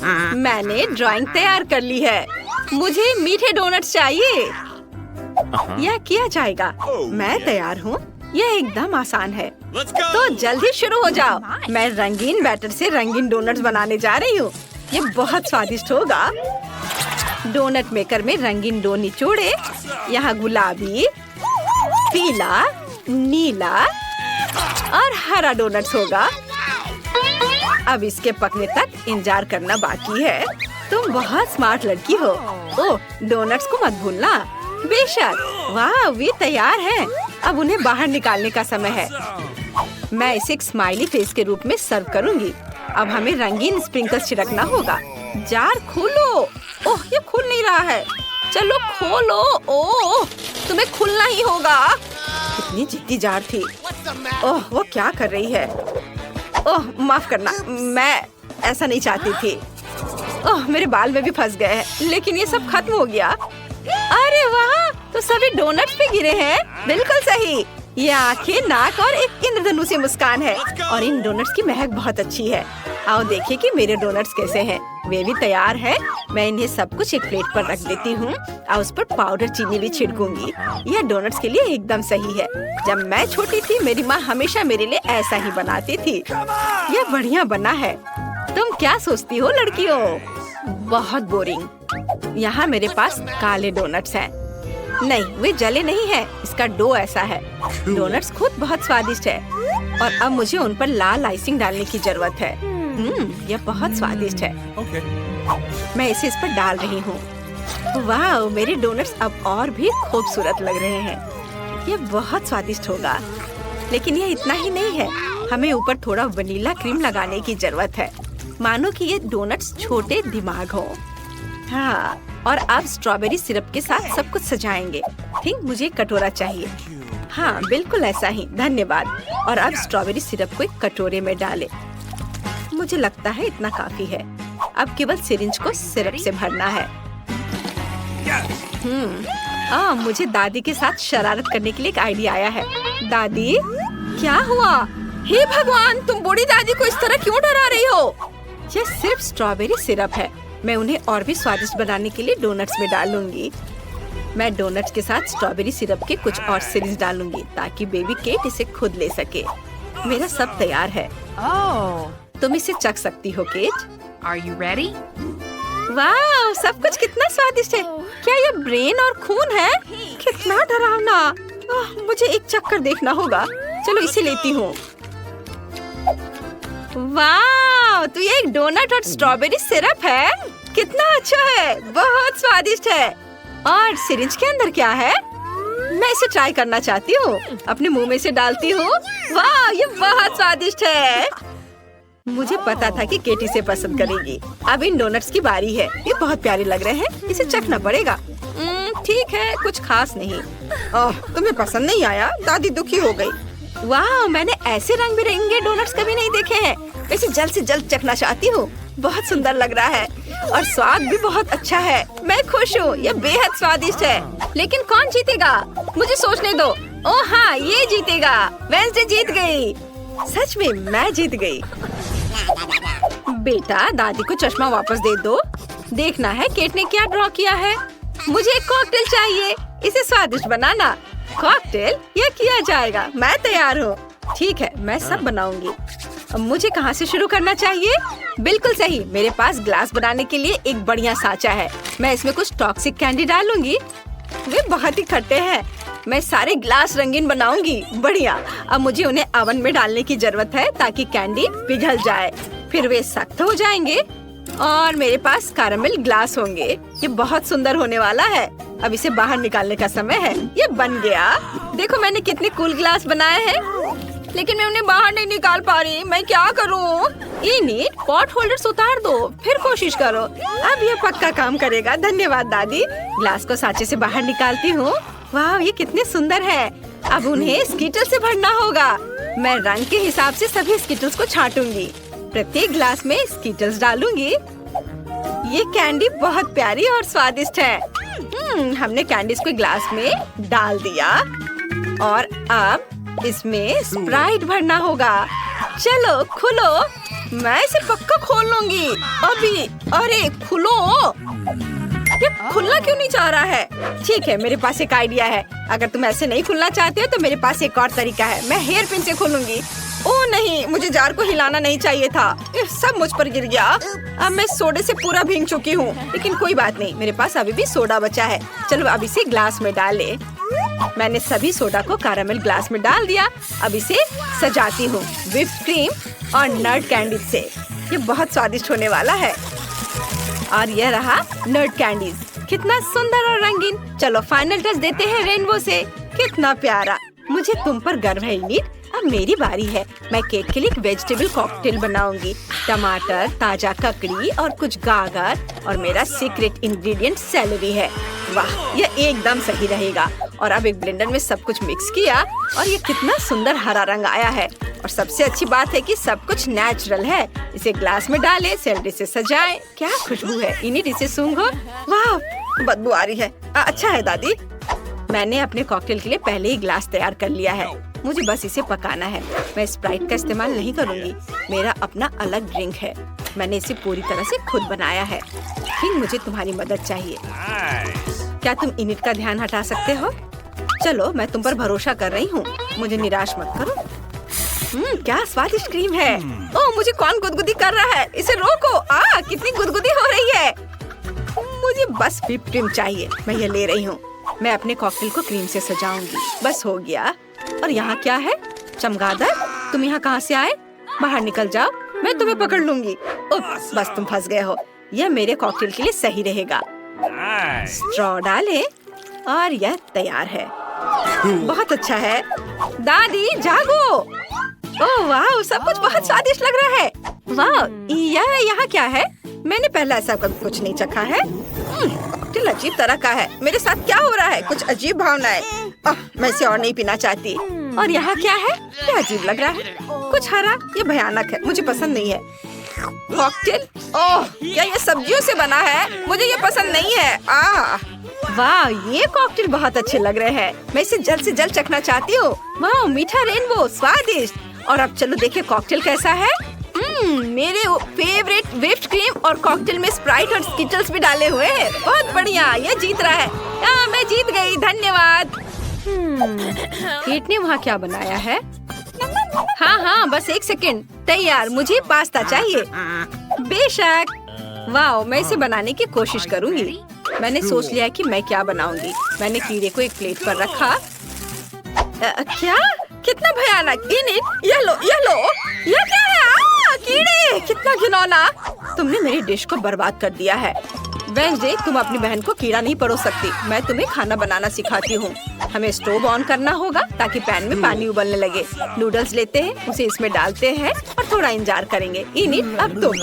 मैंने ड्राइंग तैयार कर ली है। मुझे मीठे डोनट्स चाहिए। यह किया जाएगा। मैं तैयार हूँ। यह एकदम आसान है। तो जल्दी शुरू हो जाओ। मैं रंगीन बैटर से रंगीन डोनट्स बनाने जा रही हूँ। ये बहुत स्वादिष्ट होगा। डोनट मेकर में रंगीन डो निचोड़े। यहाँ गुलाबी, पीला, नीला और हरा डोनट्स होगा। अब इसके पकने तक इंतजार करना बाकी है। तुम बहुत स्मार्ट लड़की हो। ओह, डोनट्स को मत भूलना। बेशक। वाह, वे तैयार हैं। अब उन्हें बाहर निकालने का समय है। मैं इसे एक स्माइली फेस के रूप में सर्व करूंगी। अब हमें रंगीन स्प्रिंकल्स छिड़कना होगा। जार खोलो। ओह, ये खुल नहीं रहा है। चलो खोलो। ओह, तुम्हें खुलना ही होगा। कितनी जिद्दी जार थी। ओह, वो क्या कर रही है? ओह, माफ करना, मैं ऐसा नहीं चाहती थी। ओह, मेरे बाल में भी फंस गए हैं, लेकिन ये सब खत्म हो गया। अरे वाह, तो सभी डोनट्स पे गिरे हैं। बिल्कुल सही। ये आंखें, नाक और एक इंद्रधनुषी मुस्कान है। और इन डोनट्स की महक बहुत अच्छी है। आओ देखिए कि मेरे डोनट्स कैसे हैं। वे भी तैयार है। मैं इन्हें सब कुछ एक प्लेट पर रख देती हूँ और उस पर पाउडर चीनी भी छिड़कूंगी। यह डोनट्स के लिए एकदम सही है। जब मैं छोटी थी, मेरी माँ हमेशा मेरे लिए ऐसा ही बनाती थी। यह बढ़िया बना है। तुम क्या सोचती हो लड़कियों? बहुत बोरिंग। यहाँ मेरे पास काले डोनट्स हैं। नहीं, वे जले नहीं हैं। इसका डो ऐसा है। डोनट्स खुद बहुत स्वादिष्ट है। और अब मुझे उन पर लाल आइसिंग डालने की जरूरत है। यह बहुत स्वादिष्ट है। मैं इसे इस पर डाल रही हूँ। वाह, मेरे डोनट्स अब और भी खूबसूरत लग रहे हैं। यह बहुत स्वादिष्ट होगा। लेकिन यह इतना ही नहीं है। हमें ऊपर थोड़ा वनीला क्रीम लगाने की जरूरत है। मानो कि ये डोनट्स छोटे दिमाग हो। हाँ, और अब स्ट्रॉबेरी सिरप के साथ सब कुछ सजाएंगे। ठीक, मुझे एक कटोरा चाहिए। हाँ, बिल्कुल ऐसा ही। धन्यवाद। और अब स्ट्रॉबेरी सिरप को एक कटोरे में डालें। मुझे लगता है इतना काफी है। अब केवल सिरिंज को सिरप से भरना है। मुझे दादी के साथ शरारत करने के लिए एक आइडिया आया है। दादी, क्या हुआ? हे भगवान, तुम बूढ़ी दादी को इस तरह क्यों डरा रही हो? यह सिर्फ स्ट्रॉबेरी सिरप है। मैं उन्हें और भी स्वादिष्ट बनाने के लिए डोनट्स में डालूंगी। मैं डोनट्स के साथ स्ट्रॉबेरी सिरप के कुछ और सिरिंज डालूंगी ताकि बेबी केट इसे खुद ले सके। मेरा सब तैयार है। तुम इसे चख सकती हो केट। Are you ready? वाह, सब कुछ कितना स्वादिष्ट है। क्या यह ब्रेन और खून है? कितना डरावना। मुझे एक चक्कर देखना होगा। चलो इसे लेती हूँ। वाह, तो ये एक डोनट और स्ट्रॉबेरी सिरप है। कितना अच्छा है, बहुत स्वादिष्ट है। और सिरिंज के अंदर क्या है? मैं इसे ट्राई करना चाहती हूँ। अपने मुंह में से डालती हूँ। वाह, ये बहुत स्वादिष्ट है। मुझे पता था कि केटी से पसंद करेगी। अब इन डोनट्स की बारी है। ये बहुत प्यारे लग रहे हैं। इसे चखना पड़ेगा। ठीक है, कुछ खास नहीं। तुम्हें पसंद नहीं आया? दादी दुखी हो गई। वाह, मैंने ऐसे रंग बिरंगे डोनट्स कभी नहीं देखे हैं। इसे जल्द से जल्द चखना चाहती हूँ। बहुत सुंदर लग रहा है और स्वाद भी बहुत अच्छा है। मैं खुश हूँ। यह बेहद स्वादिष्ट है। लेकिन कौन जीतेगा? मुझे सोचने दो। ओह हाँ, ये जीतेगा। वेंसडे जीत गई। सच में मैं जीत गई। बेटा, दादी को चश्मा वापस दे दो। देखना है केट ने क्या ड्रॉ किया है। मुझे एक कॉकटेल चाहिए। इसे स्वादिष्ट बनाना। कॉकटेल? यह किया जाएगा। मैं तैयार हूँ। ठीक है, मैं सब बनाऊंगी। अब मुझे कहाँ से शुरू करना चाहिए? बिल्कुल सही। मेरे पास ग्लास बनाने के लिए एक बढ़िया साँचा है। मैं इसमें कुछ टॉक्सिक कैंडी डालूंगी। वे बहुत ही खट्टे हैं। मैं सारे ग्लास रंगीन बनाऊंगी। बढ़िया। अब मुझे उन्हें ओवन में डालने की जरूरत है ताकि कैंडी पिघल जाए। फिर वे सख्त हो जाएंगे और मेरे पास कैरामल ग्लास होंगे। ये बहुत सुंदर होने वाला है। अब इसे बाहर निकालने का समय है। ये बन गया। देखो मैंने कितने कूल ग्लास बनाए हैं, लेकिन मैं उन्हें बाहर नहीं निकाल पा रही। मैं क्या करूं? इन्हें पॉट होल्डर्स उतार दो, फिर कोशिश करो। अब ये पक्का काम करेगा। धन्यवाद दादी। ग्लास को सांचे से बाहर निकालती हूँ। वाह, ये कितने सुंदर है। अब उन्हें स्कीटल से भरना होगा। मैं रंग के हिसाब से सभी स्कीटल्स को छांटूंगी। प्रत्येक ग्लास में स्कीटल्स डालूंगी। ये कैंडी बहुत प्यारी और स्वादिष्ट है। हमने कैंडीज को ग्लास में डाल दिया और अब इसमें स्प्राइट भरना होगा। चलो खुलो। मैं इसे पक्का खोल लूंगी अभी। अरे खुलो, ये खुलना क्यों नहीं चाह रहा है? ठीक है, मेरे पास एक आइडिया है। अगर तुम ऐसे नहीं खुलना चाहते हो तो मेरे पास एक और तरीका है। मैं हेयर पिन से खोलूंगी। ओह नहीं, मुझे जार को हिलाना नहीं चाहिए था। ये सब मुझ पर गिर गया। अब मैं सोडे से पूरा भीग चुकी हूँ, लेकिन कोई बात नहीं, मेरे पास अभी भी सोडा बचा है। चलो अब इसे ग्लास में डालें। मैंने सभी सोडा को कैरामेल ग्लास में डाल दिया। अब इसे सजाती हूँ व्हिप्ड क्रीम और नट कैंडी से। ये बहुत स्वादिष्ट होने वाला है। और यह रहा नट कैंडीज, कितना सुंदर और रंगीन। चलो फाइनल टच देते हैं रेनबो से। कितना प्यारा, मुझे तुम पर गर्व है इनिट। अब मेरी बारी है। मैं केक के लिए एक वेजिटेबल कॉकटेल बनाऊंगी। टमाटर, ताजा ककड़ी और कुछ गाजर और मेरा सीक्रेट इंग्रेडिएंट सेलेरी है। वाह, ये एकदम सही रहेगा। और अब एक ब्लेंडर में सब कुछ मिक्स किया और ये कितना सुंदर हरा रंग आया है। और सबसे अच्छी बात है कि सब कुछ नेचुरल है। इसे ग्लास में डालें, सेलेरी से सजाएं। क्या खुशबू है इनिट, इसे सूंघो। वाह, बदबू आ रही है। अच्छा है दादी। मैंने अपने कॉकटेल के लिए पहले ही ग्लास तैयार कर लिया है। मुझे बस इसे पकाना है। मैं स्प्राइट का इस्तेमाल नहीं करूंगी। मेरा अपना अलग ड्रिंक है। मैंने इसे पूरी तरह से खुद बनाया है। फिर मुझे तुम्हारी मदद चाहिए। क्या तुम इनिट का ध्यान हटा सकते हो? चलो, मैं तुम पर भरोसा कर रही हूँ। मुझे निराश मत करो। क्या स्वादिष्ट क्रीम है। ओह, मुझे कौन गुदगुदी कर रहा है? इसे रोको। कितनी गुदगुदी हो रही है। मुझे बस व्हिप्ड क्रीम चाहिए। मैं ये ले रही हूँ। मैं अपने कॉकटेल को क्रीम से सजाऊंगी। बस हो गया। और यहाँ क्या है? चमगादड़, तुम यहाँ कहाँ से आए? बाहर निकल जाओ, मैं तुम्हें पकड़ लूंगी। बस तुम फंस गए हो। यह मेरे कॉकटेल के लिए सही रहेगा। स्ट्रॉ डालें और यह तैयार है। बहुत अच्छा है। दादी जागो। ओह वाह, सब कुछ बहुत स्वादिष्ट लग रहा है। वाह, यह यहाँ क्या है? मैंने पहले ऐसा कभी कुछ नहीं चखा है। कॉकटेल अजीब तरह का है। मेरे साथ क्या हो रहा है? कुछ अजीब भावनाएं। मैं इसे और नहीं पीना चाहती। और यहाँ क्या है? क्या अजीब लग रहा है। कुछ हरा, ये भयानक है, मुझे पसंद नहीं है। कॉकटेल, ओह क्या ये सब्जियों से बना है? मुझे ये पसंद नहीं है। वाह, ये कॉकटेल बहुत अच्छे लग रहे हैं। मैं इसे जल्द से जल्द चखना चाहती हूँ। वाह, मीठा रेनबो, स्वादिष्ट। और अब चलो देखें कॉकटेल कैसा है। मेरे फेवरेट व्हिप्ड क्रीम और कॉकटेल में स्प्राइट और स्किटल्स भी डाले हुए हैं। बहुत बढ़िया, ये जीत रहा है। मैं जीत गई, धन्यवाद। केट ने वहाँ क्या बनाया है? हाँ, बस एक सेकंड। तैयार, मुझे पास्ता चाहिए। बेशक। वाह, मैं इसे बनाने की कोशिश करूँगी। मैंने सोच लिया कि मैं क्या बनाऊंगी। मैंने कीड़े को एक प्लेट पर रखा। क्या? कितना भयानक। इनिट, ये लो। ये क्या है? कीड़े, कितना घिनौना। तुमने मेरी डिश को बर्बाद कर दिया है। वेंसडे, तुम अपनी बहन को कीड़ा नहीं परोस सकती। मैं तुम्हें खाना बनाना सिखाती हूँ। हमें स्टोव ऑन करना होगा ताकि पैन में पानी उबलने लगे। नूडल्स लेते हैं, उसे इसमें डालते हैं और थोड़ा इंतजार करेंगे। इनिट, अब तुम।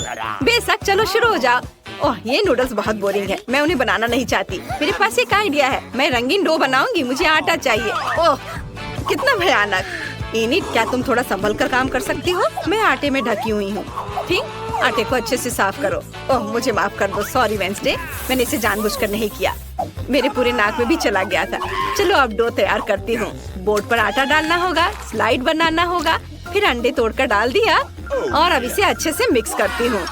बेशक, चलो शुरू हो जाओ। ओह, ये नूडल्स बहुत बोरिंग है। मैं उन्हें बनाना नहीं चाहती। मेरे पास एक आइडिया है। मैं रंगीन डो बनाऊंगी। मुझे आटा चाहिए। ओह, कितना भयानक। इनिट, क्या तुम थोड़ा संभल कर काम कर सकती हो? मैं आटे में ढकी हुई हूँ। ठीक, आटे को अच्छे से साफ करो। ओह, मुझे माफ कर दो। सॉरी वेंसडे, मैंने इसे जानबूझकर नहीं किया। मेरे पूरे नाक में भी चला गया था। चलो अब डो तैयार करती हूँ। बोर्ड पर आटा डालना होगा, स्लाइड बनाना होगा, फिर अंडे तोड़कर डाल दिया और अब इसे अच्छे से मिक्स करती हूँ।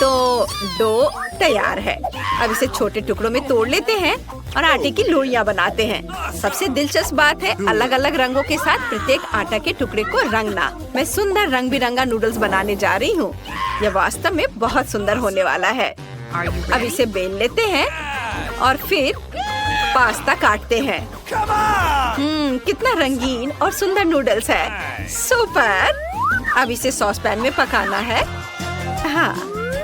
तो डो तैयार है। अब इसे छोटे टुकड़ों में तोड़ लेते हैं और आटे की लोइयां बनाते हैं। सबसे दिलचस्प बात है अलग अलग रंगों के साथ प्रत्येक आटा के टुकड़े को रंगना। मैं सुंदर रंग बिरंगा नूडल्स बनाने जा रही हूँ। यह वास्तव में बहुत सुंदर होने वाला है। अब इसे बेल लेते हैं और फिर पास्ता काटते हैं। कितना रंगीन और सुंदर नूडल्स है। सुपर। अब इसे सॉस पैन में पकाना है। हाँ,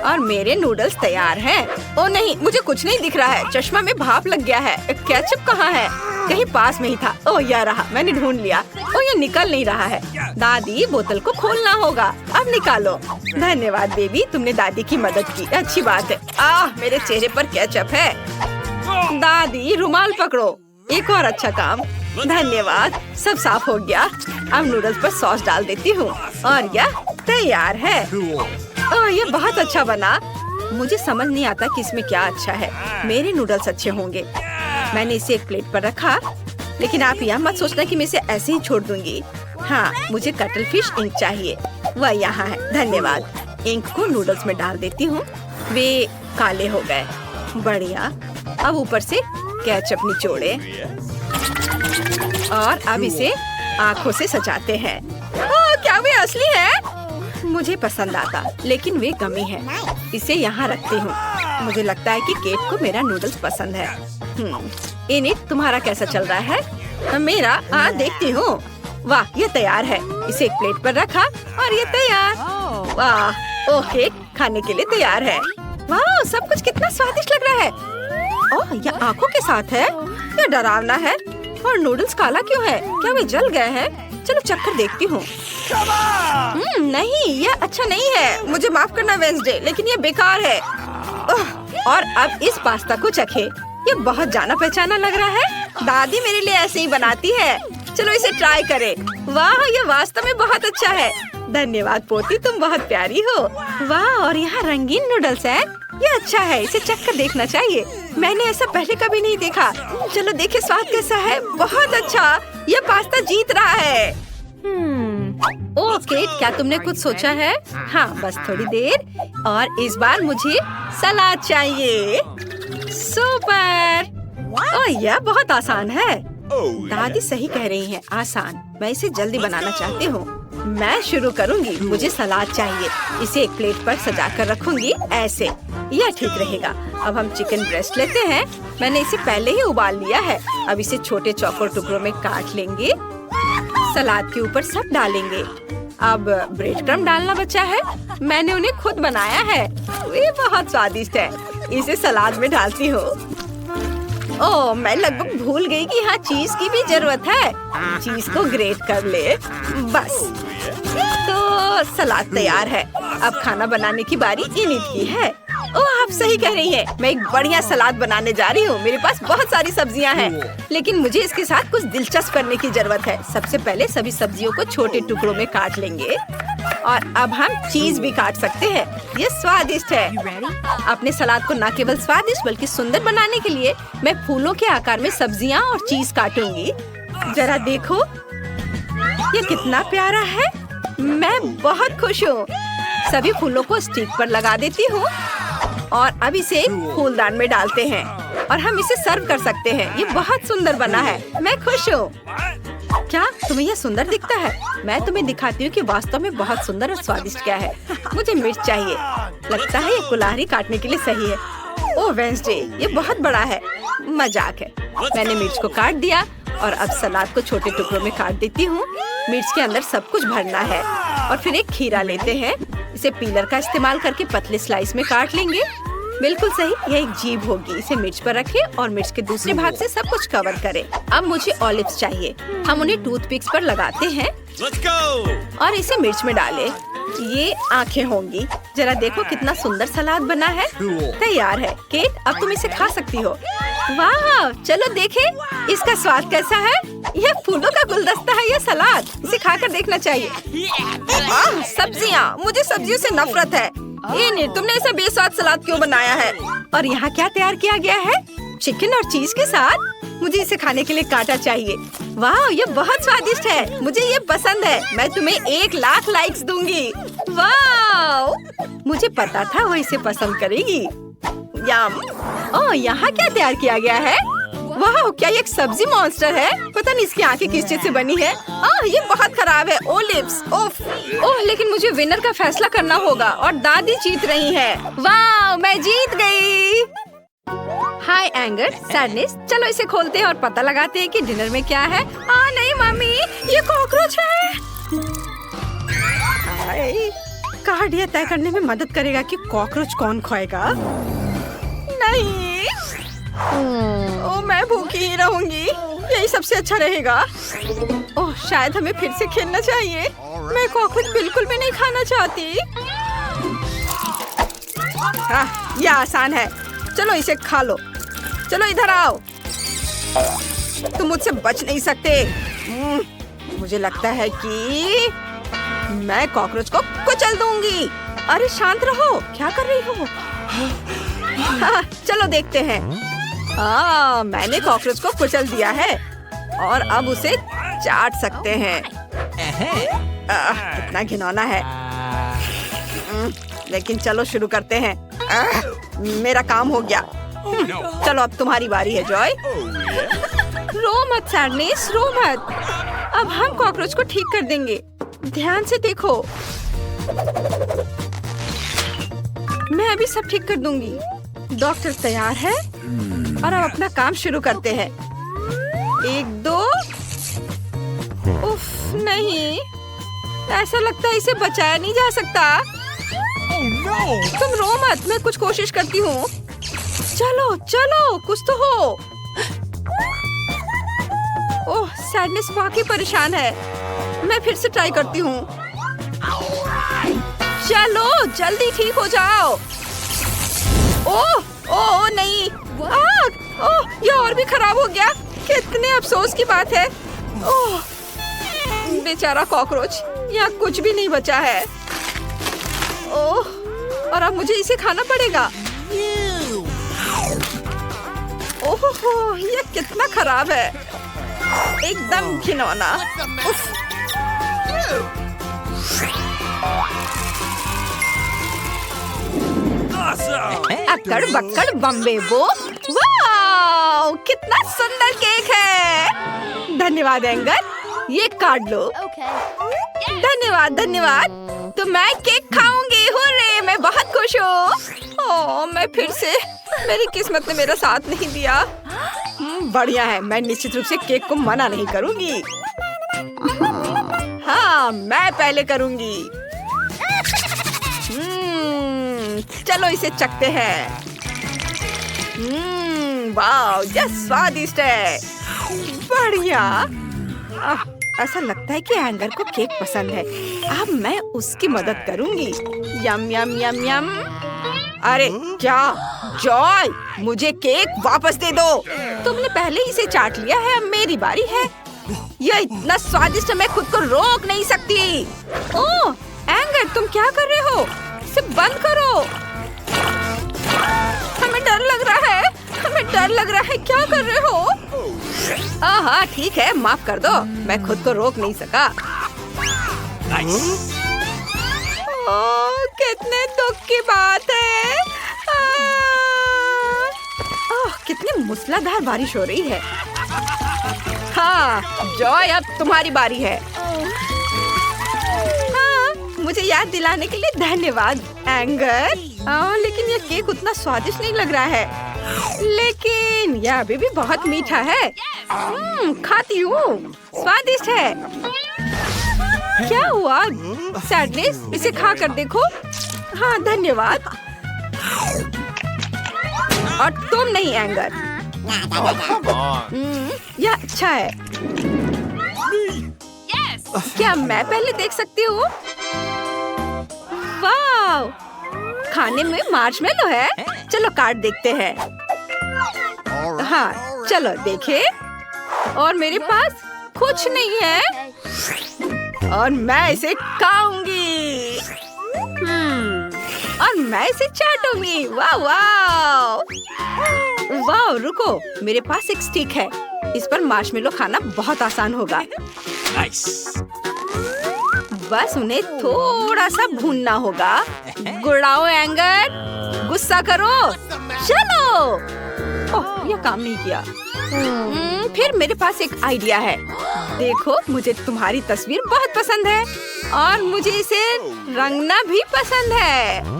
और मेरे नूडल्स तैयार हैं। ओ नहीं, मुझे कुछ नहीं दिख रहा है। चश्मा में भाप लग गया है। केचप कहाँ है? कहीं पास में ही था। ओ, यह रहा, मैंने ढूंढ लिया। ओ, ये निकल नहीं रहा है। दादी, बोतल को खोलना होगा। अब निकालो। धन्यवाद बेबी, तुमने दादी की मदद की। अच्छी बात है। मेरे चेहरे पर केचप है। दादी, रुमाल पकड़ो। एक और अच्छा काम। धन्यवाद, सब साफ हो गया। अब नूडल्स पर सॉस डाल देती हूँ और यह तैयार है। ओह, ये बहुत अच्छा बना। मुझे समझ नहीं आता कि इसमें क्या अच्छा है। मेरे नूडल्स अच्छे होंगे। मैंने इसे एक प्लेट पर रखा, लेकिन आप यह मत सोचना कि मैं इसे ऐसे ही छोड़ दूंगी। हाँ, मुझे कटल फिश इंक चाहिए। वह यहाँ है, धन्यवाद। इंक को नूडल्स में डाल देती हूँ। वे काले हो गए। बढ़िया। अब ऊपर से केचप निचोड़े और अब इसे आँखों से सजाते हैं। क्या वे असली है? मुझे पसंद आता, लेकिन वे गमी है। इसे यहाँ रखती हूँ। मुझे लगता है कि केट को मेरा नूडल्स पसंद है। इनिट, तुम्हारा कैसा चल रहा है? मेरा देखती हूँ। वाह, ये तैयार है। इसे एक प्लेट पर रखा और ये तैयार। वाह, ओह, केक खाने के लिए तैयार है। वाह, सब कुछ कितना स्वादिष्ट लग रहा है। ओह, यह आँखों के साथ है। यह डरावना है। और नूडल्स काला क्यों है? क्या वे जल गए हैं? चलो चक्कर देखती हूँ। नहीं, यह अच्छा नहीं है। मुझे माफ करना वेंसडे, लेकिन ये बेकार है। और अब इस पास्ता को चखे। ये बहुत जाना पहचाना लग रहा है। दादी मेरे लिए ऐसे ही बनाती है। चलो इसे ट्राई करें। वाह, ये वास्तव में बहुत अच्छा है। धन्यवाद पोती, तुम बहुत प्यारी हो। वाह, और यहाँ रंगीन नूडल्स है। ये अच्छा है, इसे चखकर देखना चाहिए। मैंने ऐसा पहले कभी नहीं देखा। चलो देखे स्वाद कैसा है। बहुत अच्छा, ये पास्ता जीत रहा है। ओह केट, क्या तुमने कुछ सोचा है? हाँ, बस थोड़ी देर। और इस बार मुझे सलाद चाहिए। सुपर। ओह, यह बहुत आसान है। दादी सही कह रही है, आसान। मैं इसे जल्दी बनाना चाहती हूँ। मैं शुरू करूँगी। मुझे सलाद चाहिए। इसे एक प्लेट पर सजा कर रखूंगी, ऐसे। यह ठीक रहेगा। अब हम चिकन ब्रेस्ट लेते हैं। मैंने इसे पहले ही उबाल लिया है। अब इसे छोटे चौकोर टुकड़ों में काट लेंगे। सलाद के ऊपर सब डालेंगे। अब ब्रेड क्रम्ब डालना बचा है। मैंने उन्हें खुद बनाया है। ये बहुत स्वादिष्ट है। इसे सलाद में डालती हूँ। ओह, मैं लगभग भूल गई कि यहाँ चीज की भी जरूरत है। चीज को ग्रेट कर ले। बस, तो सलाद तैयार है। अब खाना बनाने की बारी इनिट की है। ओह, आप सही कह रही हैं। मैं एक बढ़िया सलाद बनाने जा रही हूँ। मेरे पास बहुत सारी सब्जियाँ हैं, लेकिन मुझे इसके साथ कुछ दिलचस्प करने की जरूरत है। सबसे पहले सभी सब्जियों को छोटे टुकड़ों में काट लेंगे। और अब हम चीज भी काट सकते हैं। ये स्वादिष्ट है। अपने सलाद को न केवल स्वादिष्ट बल्कि सुंदर बनाने के लिए मैं फूलों के आकार में सब्जियाँ और चीज काटूंगी। जरा देखो, ये कितना प्यारा है। मैं बहुत खुश हूँ। सभी फूलों को स्टिक पर लगा देती हूँ और अब इसे फूलदान में डालते हैं और हम इसे सर्व कर सकते हैं। ये बहुत सुंदर बना है। मैं खुश हूँ। क्या तुम्हें यह सुंदर दिखता है? मैं तुम्हें दिखाती हूँ कि वास्तव में बहुत सुंदर और स्वादिष्ट क्या है। मुझे मिर्च चाहिए। लगता है ये कुल्हाड़ी काटने के लिए सही है। ओह वेंसडे, ये बहुत बड़ा है। मजाक है। मैंने मिर्च को काट दिया और अब सलाद को छोटे टुकड़ों में काट देती हूँ। मिर्च के अंदर सब कुछ भरना है। और फिर एक खीरा लेते हैं। इसे पीलर का इस्तेमाल करके पतले स्लाइस में काट लेंगे। बिल्कुल सही, यह एक जीभ होगी। इसे मिर्च पर रखें और मिर्च के दूसरे भाग से सब कुछ कवर करें। अब मुझे ऑलिव्स चाहिए। हम उन्हें टूथपिक्स पर लगाते हैं और इसे मिर्च में डालें। ये आंखें होंगी। जरा देखो कितना सुंदर सलाद बना है। तैयार है। केट, अब तुम इसे खा सकती हो। वाह, चलो देखें इसका स्वाद कैसा है। यह फूलों का गुलदस्ता है। यह सलाद, इसे खाकर देखना चाहिए। सब्जियाँ, मुझे सब्जियों से नफरत है। ये तुमने ऐसा बेस्वाद सलाद क्यों बनाया है? और यहाँ क्या तैयार किया गया है? चिकन और चीज के साथ। मुझे इसे खाने के लिए कांटा चाहिए। वाह, ये बहुत स्वादिष्ट है। मुझे ये पसंद है। मैं तुम्हें 1,00,000 लाइक्स दूंगी। वाह, मुझे पता था वो इसे पसंद करेगी। यम। ओह, यहाँ क्या तैयार किया गया है? वाह, क्या ये एक सब्जी मॉन्स्टर है? पता नहीं इसकी आंखें किस चीज से बनी है। ये बहुत खराब है। ओलिव्स, ओह, लेकिन मुझे विनर का फैसला करना होगा और दादी जीत रही है। वाह, मैं जीत गई। हाय एंगर, सैडनेस। चलो इसे खोलते हैं और पता लगाते हैं कि डिनर में क्या है। नहीं मम्मी, ये कॉकरोच है। कार्ड यह तय करने में मदद करेगा कि कॉकरोच कौन खाएगा। नहीं, मैं भूखी ही रहूंगी। यही सबसे अच्छा रहेगा। ओह, शायद हमें फिर से खेलना चाहिए। मैं कॉकरोच बिल्कुल भी नहीं खाना चाहती। यह आसान है। चलो इसे खा लो। चलो इधर आओ। तुम मुझसे बच नहीं सकते। मुझे लगता है कि मैं कॉकरोच को कुचल दूंगी। अरे शांत रहो, क्या कर रही हो? चलो देखते हैं। मैंने कॉकरोच को कुचल दिया है और अब उसे चाट सकते हैं। कितना घिनौना है। लेकिन चलो शुरू करते हैं। मेरा काम हो गया। चलो अब तुम्हारी बारी है जॉय। रो मत सैडनेस, रो मत। अब हम कॉकरोच को ठीक कर देंगे। ध्यान से देखो, मैं अभी सब ठीक कर दूंगी। डॉक्टर तैयार है और अब अपना काम शुरू करते हैं। 1 2। उफ, नहीं, ऐसा लगता है इसे बचाया नहीं जा सकता। तुम रो मत, मैं कुछ कोशिश करती हूँ। चलो चलो, कुछ तो हो। ओह, सैडनेस वाकई परेशान है। मैं फिर से ट्राई करती हूँ। चलो जल्दी ठीक हो जाओ। ओह ओह नहीं, आग! ओह, ये और भी खराब हो गया। कितने अफसोस की बात है। ओह, बेचारा कॉकरोच, यहाँ कुछ भी नहीं बचा है। ओह, और अब मुझे इसे खाना पड़ेगा। ओह, ये कितना खराब है, एकदम घिनौना। उफ। अक्कड़ बक्कड़ बम्बे बो। वाह, कितना सुंदर केक है। धन्यवाद एंगर, ये काट लो। धन्यवाद धन्यवाद। तो मैं केक खाऊंगी। हुर्रे, मैं बहुत खुश हूँ। ओह, मैं फिर से, मेरी किस्मत ने मेरा साथ नहीं दिया। बढ़िया है, मैं निश्चित रूप से केक को मना नहीं करूंगी। हाँ, मैं पहले करूंगी। चलो इसे चखते हैं। वाह, ये स्वादिष्ट है। बढ़िया। ऐसा लगता है कि एंगर को केक पसंद है। अब मैं उसकी मदद करूंगी। यम यम यम यम। अरे क्या जॉय, मुझे केक वापस दे दो। तुमने पहले इसे चाट लिया है, अब मेरी बारी है। यह इतना स्वादिष्ट है, मैं खुद को रोक नहीं सकती। ओह एंगर, तुम क्या कर रहे हो? इसे बंद करो। हमें डर लग रहा है, हमें डर लग रहा है। क्या कर रहे हो? हाँ ठीक है, माफ कर दो, मैं खुद को रोक नहीं सका। ओह, कितने दुख की बात है। कितनी मूसलाधार बारिश हो रही है। हाँ जॉय, अब तुम्हारी बारी है। हाँ, मुझे याद दिलाने के लिए धन्यवाद एंगर। लेकिन यह केक उतना स्वादिष्ट नहीं लग रहा है। लेकिन यह अभी भी बहुत मीठा है। खाती हूँ, स्वादिष्ट है। क्या हुआ सैडनेस, इसे खा कर देखो। हाँ धन्यवाद। और तुम नहीं एंगर। यह अच्छा है। क्या मैं पहले देख सकती हूँ? वाह, खाने में मार्शमेलो है। चलो काट देखते हैं। हाँ चलो देखे। और मेरे पास कुछ नहीं है और मैं इसे खाऊंगी। और मैं इसे चाटूंगी। वाह वाह वाह। रुको, मेरे पास एक स्टिक है। इस पर मार्शमेलो खाना बहुत आसान होगा। बस उन्हें थोड़ा सा भूनना होगा। गुड़ाओ एंगर, गुस्सा करो। चलो। ओह, यह काम नहीं किया। फिर मेरे पास एक आइडिया है। देखो, मुझे तुम्हारी तस्वीर बहुत पसंद है और मुझे इसे रंगना भी पसंद है।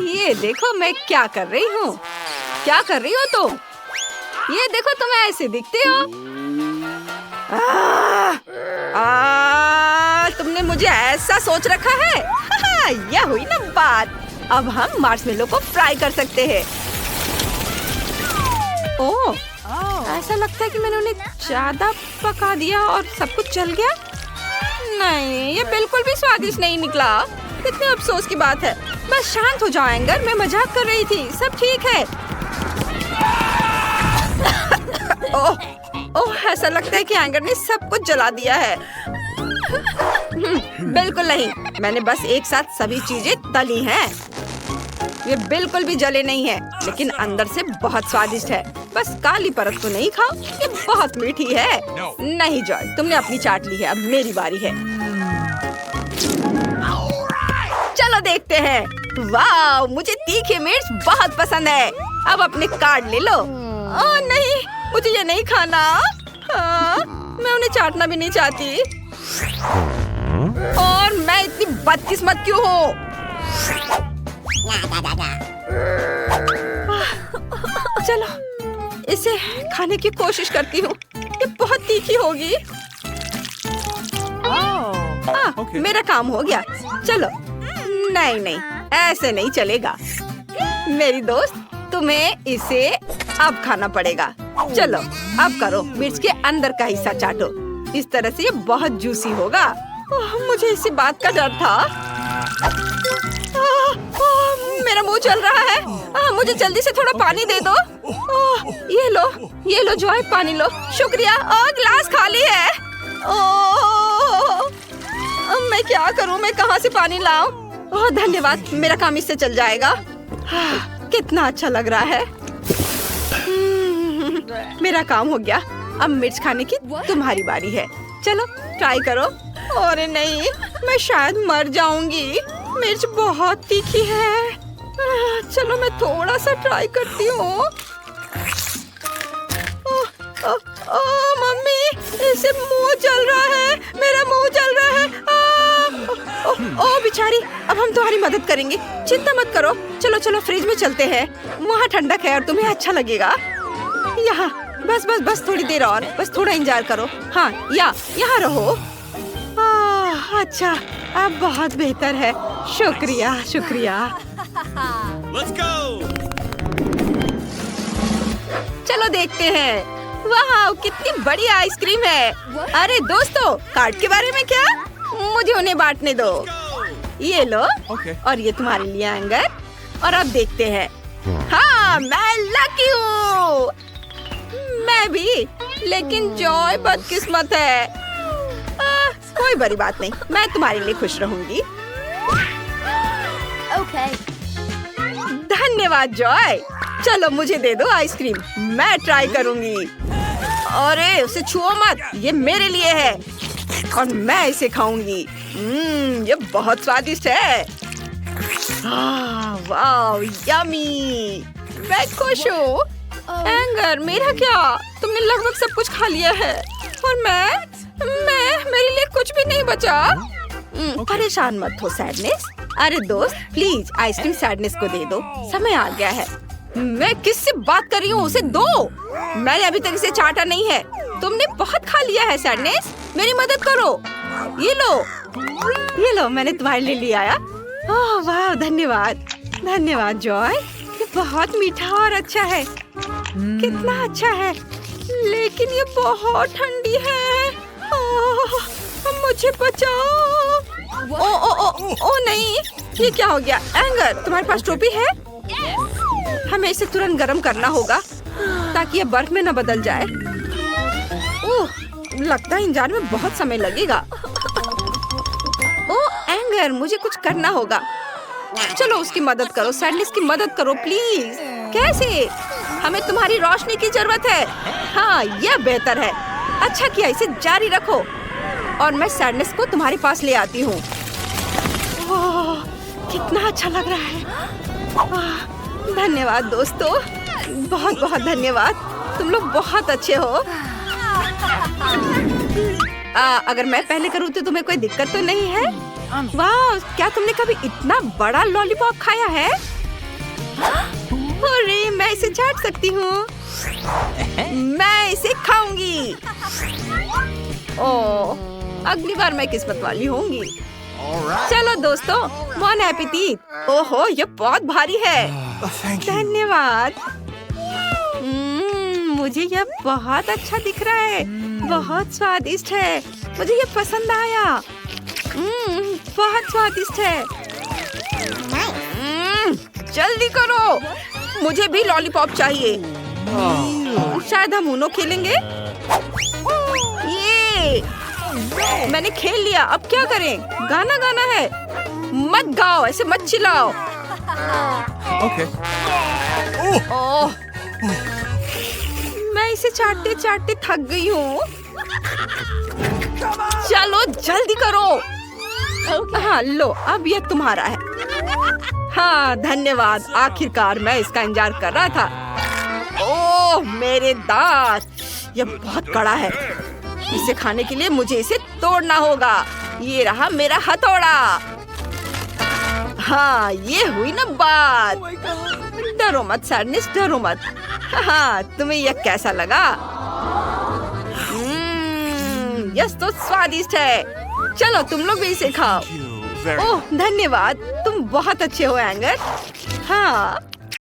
ये देखो मैं क्या कर रही हूँ। क्या कर रही हो तुम? ये देखो, तुम ऐसे दिखते हो। तुमने मुझे ऐसा सोच रखा है। यह हुई ना बात। अब हम मार्शमेलो को फ्राई कर सकते हैं। ओह, ऐसा लगता है कि मैंने उन्हें ज्यादा पका दिया और सब कुछ जल गया। नहीं, ये बिल्कुल भी स्वादिष्ट नहीं निकला। कितने अफसोस की बात है। बस शांत हो जाओ एंगर, मैं मजाक कर रही थी, सब ठीक है। ओह, ऐसा लगता है कि एंगर ने सब कुछ जला दिया है। बिल्कुल नहीं, मैंने बस एक साथ सभी चीजें तली हैं। ये बिल्कुल भी जले नहीं है, लेकिन अंदर से बहुत स्वादिष्ट है। बस काली परत तो नहीं खाओ, ये बहुत मीठी है। नहीं जॉय, तुमने अपनी चाट ली है, अब मेरी बारी है। चलो देखते हैं। वाह, मुझे तीखी मिर्च बहुत पसंद है। अब अपने कार्ड ले लो। ओह नहीं, मुझे ये नहीं खाना। मैं उन्हें चाटना भी नहीं चाहती। और मैं इतनी बदकिस्मत क्यों हूँ? चलो इसे खाने की कोशिश करती हूँ। ये बहुत तीखी होगी। Okay. मेरा काम हो गया। चलो नहीं नहीं, ऐसे नहीं चलेगा। मेरी दोस्त, तुम्हें इसे अब खाना पड़ेगा। चलो अब करो, मिर्च के अंदर का हिस्सा चाटो। इस तरह से ये बहुत जूसी होगा। मुझे इसी बात का डर था। मेरा मुंह जल रहा है। मुझे जल्दी से थोड़ा पानी दे दो। ये लो जॉय, पानी लो। शुक्रिया। गिलास खाली है। मैं क्या करूं? मैं कहां से पानी लाऊं? धन्यवाद, मेरा काम इससे चल जाएगा। कितना अच्छा लग रहा है। मेरा काम हो गया। अब मिर्च खाने की तुम्हारी बारी है। चलो ट्राई करो। अरे नहीं, मैं शायद मर जाऊंगी। मिर्च बहुत तीखी है। चलो मैं थोड़ा सा ट्राई करती हूँ। मम्मी, इसे मुंह जल रहा है। मेरा मुंह जल रहा है। ओ बेचारी, अब हम तुम्हारी मदद करेंगे। चिंता मत करो। चलो चलो फ्रिज में चलते हैं। वहाँ ठंडक है और तुम्हें अच्छा लगेगा। यहाँ बस थोड़ी देर और, बस थोड़ा इंतजार करो। हाँ, यहाँ रहो। अच्छा, अब बहुत बेहतर है। शुक्रिया शुक्रिया। Let's go! चलो देखते हैं। वाह, कितनी बड़ी आइसक्रीम है। अरे दोस्तों, कार्ड के बारे में क्या? मुझे उन्हें बांटने दो। ये लो। Okay. और ये तुम्हारे लिए एंगर। और अब देखते हैं। हाँ, मैं लकी हूँ। मैं भी, लेकिन जॉय बदकिस्मत है। कोई बड़ी बात नहीं, मैं तुम्हारे लिए खुश रहूंगी। Okay. धन्यवाद जॉय। चलो मुझे दे दो आइसक्रीम, मैं ट्राई करूंगी। अरे उसे छुओ मत, ये मेरे लिए है और मैं इसे खाऊंगी। ये बहुत स्वादिष्ट है। वाह, यमी। मैं खुश हूँ। एंगर, मेरा क्या? तुमने लगभग सब कुछ खा लिया है और मेरे लिए कुछ भी नहीं बचा। परेशान मत हो सैडनेस। अरे दोस्त, प्लीज आइसक्रीम सैडनेस को दे दो। समय आ गया है। मैं किससे बात कर रही हूँ? उसे दो। मैंने अभी तक इसे चाटा नहीं है। तुमने बहुत खा लिया है सैडनेस। मेरी मदद करो। ये लो, मैंने तुम्हारे लिए ले आया। ओह वाह, धन्यवाद जॉय। ये बहुत मीठा और अच्छा है। कितना अच्छा है, लेकिन ये बहुत ठंडी है। मुझे बचाओ। ओ नहीं, ये क्या हो गया? एंगर, तुम्हारे पास टोपी है? हमें इसे तुरंत गर्म करना होगा ताकि ये बर्फ में न बदल जाए। लगता है इंजन में बहुत समय लगेगा। एंगर, मुझे कुछ करना होगा। चलो उसकी मदद करो, सैडनेस की मदद करो प्लीज। कैसे? हमें तुम्हारी रोशनी की जरूरत है। हाँ, यह बेहतर है। अच्छा किया, इसे जारी रखो और मैं सैडनेस को तुम्हारे पास ले आती हूँ। कितना अच्छा लग रहा है। धन्यवाद दोस्तों, बहुत बहुत धन्यवाद। तुम लोग बहुत अच्छे हो। अगर मैं पहले करूँ तो तुम्हें कोई दिक्कत तो नहीं है? वाह, क्या तुमने कभी इतना बड़ा लॉलीपॉप खाया है? अरे, मैं इसे चाट सकती हूँ। मैं इसे खाऊंगी। ओह, अगली बार मैं किस्मत वाली होंगी। चलो दोस्तों, बॉन एपेटीट। ओहो, ये बहुत भारी है। धन्यवाद। मुझे यह बहुत अच्छा दिख रहा है। बहुत स्वादिष्ट है। मुझे ये पसंद आया। बहुत स्वादिष्ट है। जल्दी करो, मुझे भी लॉलीपॉप चाहिए। शायद हम ऊनो खेलेंगे। ये मैंने खेल लिया। अब क्या करें? गाना गाना है। मत गाओ, ऐसे मत चिल्लाओ। Okay. ओह, मैं इसे चाटते चाटते थक गई हूँ। चलो जल्दी करो। हाँ लो, अब यह तुम्हारा है। हाँ धन्यवाद, आखिरकार मैं इसका इंतजार कर रहा था। ओह मेरे दांत, यह बहुत कड़ा है। इसे खाने के लिए मुझे इसे तोड़ना होगा। ये रहा मेरा हथौड़ा। हाँ ये हुई ना बात। डरो मत सैडनेस, डरो मत। हाँ तुम्हें यह कैसा लगा? यह तो स्वादिष्ट है। चलो तुम लोग भी इसे खाओ। Thank you very ओह धन्यवाद, तुम बहुत अच्छे हो एंगर। हाँ